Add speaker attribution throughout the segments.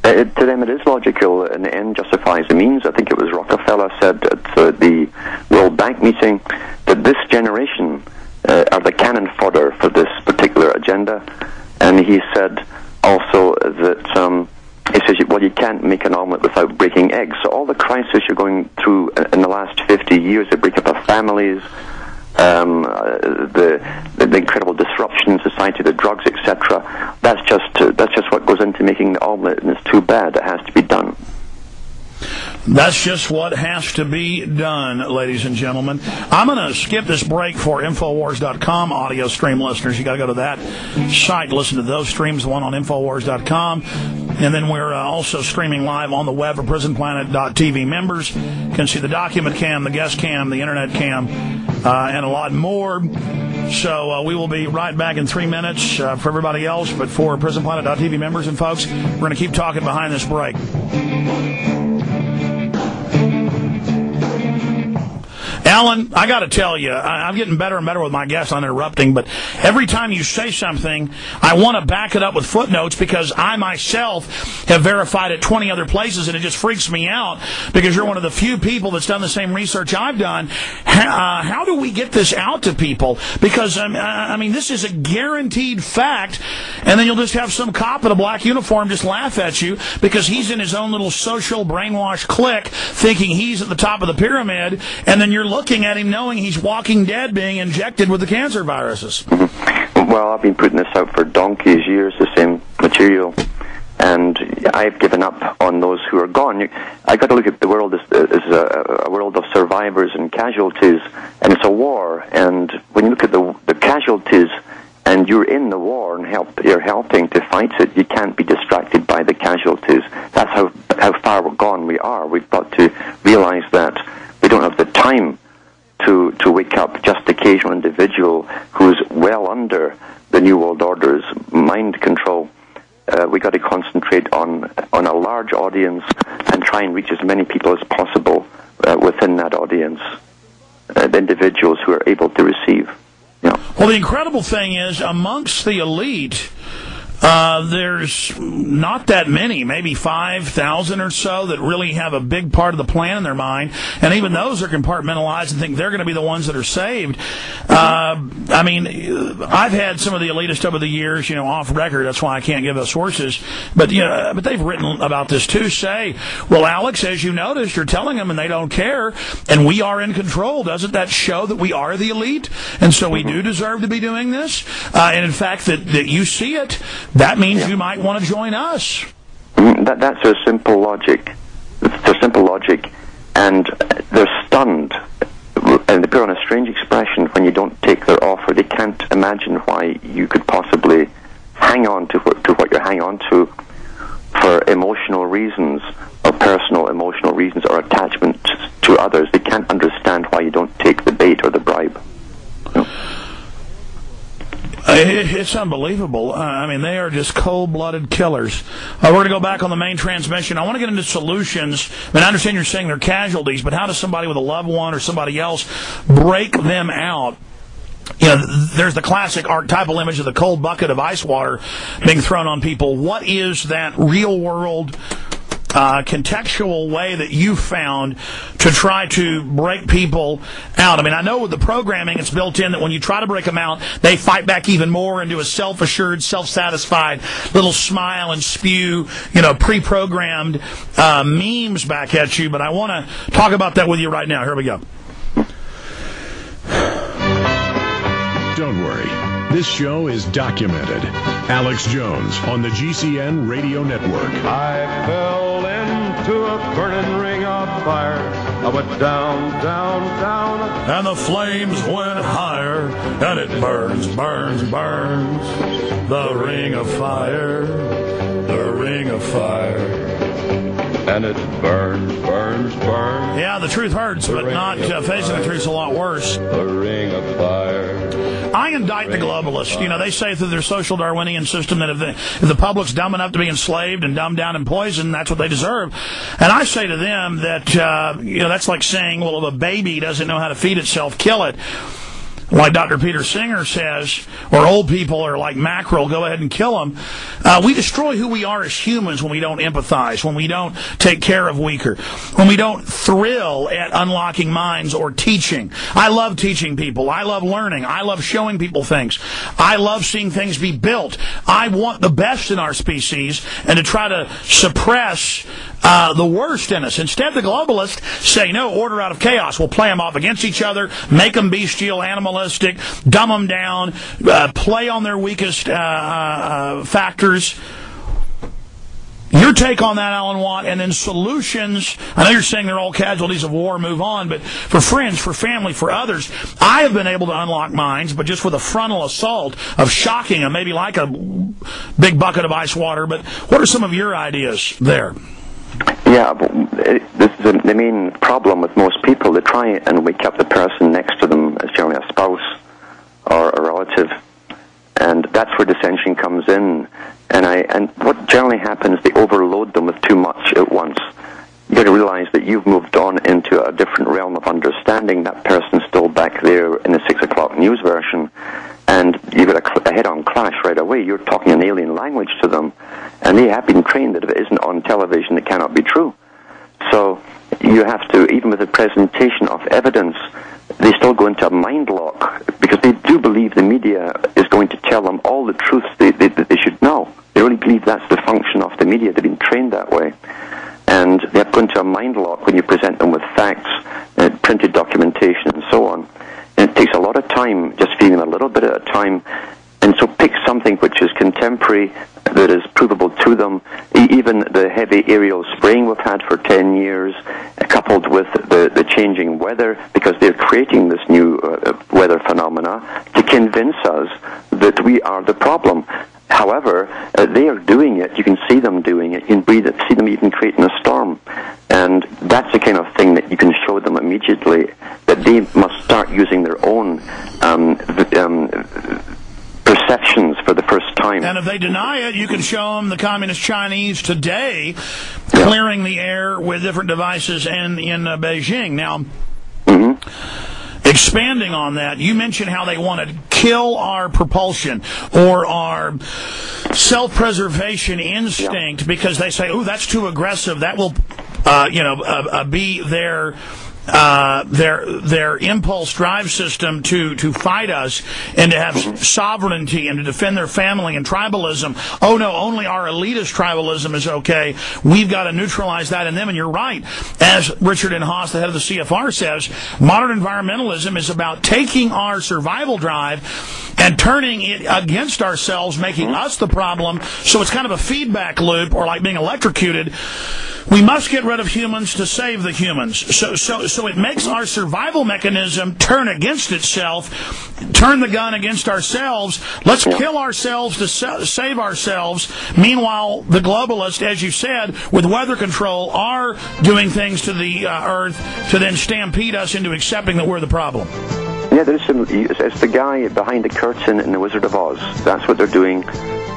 Speaker 1: To them it is logical, and the end justifies the means. I think it was Rockefeller said at the World Bank meeting that this generation are the cannon fodder for this particular agenda. And he said also that, he says, well, you can't make an omelette without breaking eggs. So all the crisis you're going through in the last 50 years, the breakup of families, the incredible disruption in society, the drugs, etc. That's just what goes into making the omelette, and it's too bad it has to be done.
Speaker 2: That's just what has to be done, ladies and gentlemen. I'm going to skip this break for Infowars.com audio stream listeners. You got to go to that site, listen to those streams, the one on Infowars.com. And then we're also streaming live on the web for PrisonPlanet.tv members. You can see the document cam, the guest cam, the internet cam, and a lot more. So we will be right back in 3 minutes for everybody else. But for PrisonPlanet.tv members and folks, we're going to keep talking behind this break. Alan, I got to tell you, I'm getting better and better with my guests on interrupting, but every time you say something, I want to back it up with footnotes because I myself have verified it 20 other places, and it just freaks me out because you're one of the few people that's done the same research I've done. How do we get this out to people? Because, I mean, this is a guaranteed fact, and then you'll just have some cop in a black uniform just laugh at you because he's in his own little social brainwash clique thinking he's at the top of the pyramid, and then you're looking at him knowing he's walking dead being injected with the cancer viruses.
Speaker 1: Well, I've been putting this out for donkey's years, the same material, and I've given up on those who are gone. I got to look at the world as a world of survivors and casualties, and it's a war, and when you look at the casualties and you're in the war and you're helping to fight it, you can't be distracted by the casualties. That's how far gone we are. We've got to realize that we don't have the time to wake up just occasional individual who's well under the New World Order's mind control. We got to concentrate on a large audience and try and reach as many people as possible within that audience, the individuals who are able to receive. Yeah.
Speaker 2: Well, the incredible thing is, amongst the elite, there's not that many, maybe 5,000 or so that really have a big part of the plan in their mind, and even those are compartmentalized and think they're going to be the ones that are saved. I mean, I've had some of the elitists over the years, off record, that's why I can't give us sources, but they've written about this too, say, well, Alex, as you noticed, you're telling them and they don't care, and we are in control. Doesn't that show that we are the elite? And so we do deserve to be doing this? And in fact, that you see it, that means you might want to join us.
Speaker 1: That's their simple logic. It's their simple logic, and they're stunned, and they put on a strange expression when you don't take their offer. They can't imagine why you could possibly hang on to what you're hanging on to for emotional reasons, or personal emotional reasons, or attachment to others. They can't understand why you don't take the bait or the bribe.
Speaker 2: It's unbelievable. I mean, they are just cold-blooded killers. We're going to go back on the main transmission. I want to get into solutions. I mean, I understand you're saying they're casualties, but how does somebody with a loved one or somebody else break them out? There's the classic archetypal image of the cold bucket of ice water being thrown on people. What is that real-world contextual way that you found to try to break people out? I mean, I know with the programming it's built in that when you try to break them out, they fight back even more and do a self-assured, self-satisfied little smile and spew, pre-programmed memes back at you. But I want to talk about that with you right now. Here we go.
Speaker 3: Don't worry. This show is documented. Alex Jones on the GCN Radio Network.
Speaker 4: I fell into a burning ring of fire. I went down, down, down.
Speaker 2: And the flames went higher, and it burns, burns, burns. The ring of fire, the ring of fire.
Speaker 4: And it burns, burns, burns.
Speaker 2: Yeah, the truth hurts, but not facing the truth's a lot worse.
Speaker 4: The ring of fire.
Speaker 2: I indict the globalists. They say through their social Darwinian system that if the public's dumb enough to be enslaved and dumbed down and poisoned, that's what they deserve. And I say to them that, that's like saying, well, if a baby doesn't know how to feed itself, kill it. like Dr. Peter Singer says, or old people are like mackerel, go ahead and kill them. We destroy who we are as humans when we don't empathize, when we don't take care of weaker, when we don't thrill at unlocking minds or teaching. I love teaching people. I love learning. I love showing people things. I love seeing things be built. I want the best in our species and to try to suppress the worst in us. Instead, the globalists say, no, order out of chaos. We'll play them off against each other, make them bestial, animalistic, dumb them down, play on their weakest factors. Your take on that, Alan Watt, and then solutions. I know you're saying they're all casualties of war, move on, but for friends, for family, for others, I have been able to unlock minds, but just with a frontal assault of shocking them, maybe like a big bucket of ice water. But what are some of your ideas there?
Speaker 1: Yeah, this is the main problem with most people. They try and wake up the person next to them as generally a spouse or a relative, and that's where dissension comes in. And what generally happens, they overload them with too much at once. You've got to realize that you've moved on into a different realm of understanding. That person's still back there in the 6 o'clock news version, and you've got a head-on clash right away. You're talking an alien language to them, and they have been trained that if it isn't on television, it cannot be true. So you have to, even with the presentation of evidence, they still go into a mind lock because they do believe the media is going to tell them all the truths they should know. They really believe that's the function of the media. They've been trained that way. And they have gone into a mind lock when you present them with facts, printed documentation, and so on. And it takes a lot of time, just feeding them a little bit at a time. And so pick something which is contemporary, that is provable to them. Even the heavy aerial spraying we've had for 10 years, coupled with the changing weather, because they're creating this new weather phenomena to convince us that we are the problem. However, they are doing it. You can see them doing it. You can see them even creating a storm. And that's the kind of thing that you can show them immediately, that they must start using their own perceptions for the first time.
Speaker 2: And if they deny it, you can show them the Communist Chinese today clearing the air with different devices in Beijing. Now, expanding on that, you mentioned how they want to kill our propulsion or our self-preservation instinct because they say, "Oh, that's too aggressive. That will, be their impulse drive system to fight us and to have sovereignty and to defend their family and tribalism. Oh no, only our elitist tribalism is okay. We've got to neutralize that in them." And you're right. As Richard N. Haas, the head of the CFR, says, modern environmentalism is about taking our survival drive and turning it against ourselves, making us the problem. So it's kind of a feedback loop, or like being electrocuted. We must get rid of humans to save the humans. So it makes our survival mechanism turn against itself, turn the gun against ourselves. Let's kill ourselves to save ourselves. Meanwhile, the globalists, as you said, with weather control, are doing things to the earth to then stampede us into accepting that we're the problem.
Speaker 1: Yeah, it's the guy behind the curtain in The Wizard of Oz. That's what they're doing.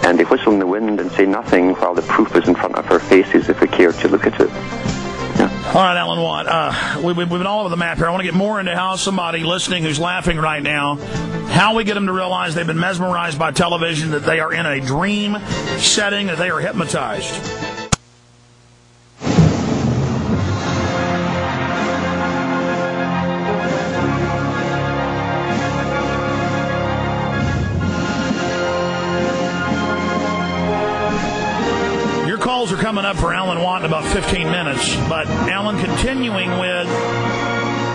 Speaker 1: And they whistle in the wind and say nothing while the proof is in front of our faces if we care to look at it. Yeah.
Speaker 2: All right, Alan Watt, we've been all over the map here. I want to get more into how somebody listening who's laughing right now, how we get them to realize they've been mesmerized by television, that they are in a dream setting, that they are hypnotized. Calls are coming up for Alan Watt in about 15 minutes, but Alan, continuing with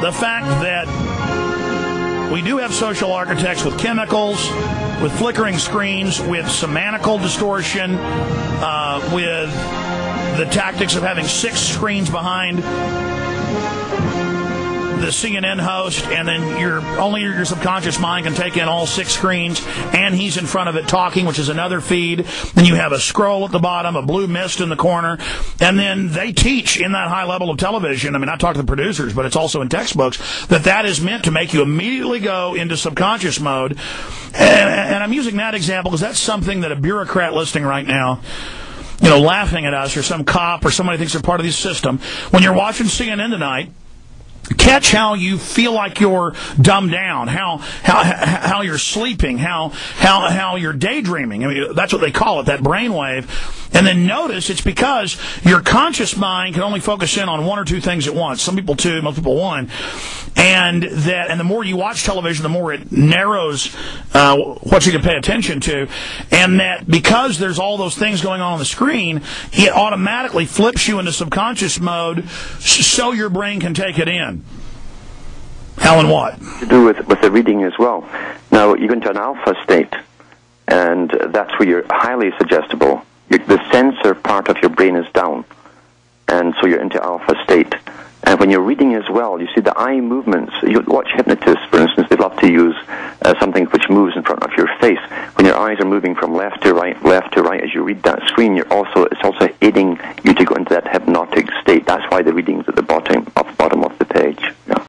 Speaker 2: the fact that we do have social architects with chemicals, with flickering screens, with semantical distortion, with the tactics of having 6 screens behind the CNN host, and then your subconscious mind can take in all 6 screens, and he's in front of it talking, which is another feed. Then you have a scroll at the bottom, a blue mist in the corner, and then they teach in that high level of television. I mean, I talk to the producers, but it's also in textbooks, that is meant to make you immediately go into subconscious mode. And I'm using that example because that's something that a bureaucrat listening right now, laughing at us, or some cop or somebody thinks they're part of the system. When you're watching CNN tonight, catch how you feel like you're dumbed down, how you're sleeping, how you're daydreaming. I mean, that's what they call it, that brainwave. And then notice it's because your conscious mind can only focus in on one or two things at once. Some people two, most people one. And the more you watch television, the more it narrows what you can pay attention to. And that because there's all those things going on the screen, it automatically flips you into subconscious mode so your brain can take it in. How and what?
Speaker 1: To do with the reading as well. Now, you go into an alpha state, and that's where you're highly suggestible. The sensor part of your brain is down, and so you're into alpha state. And when you're reading as well, you see the eye movements. You watch hypnotists, for instance, they love to use something which moves in front of your face. When your eyes are moving from left to right as you read that screen, it's also aiding you to go into that hypnotic state. That's why the reading's at the bottom of the page.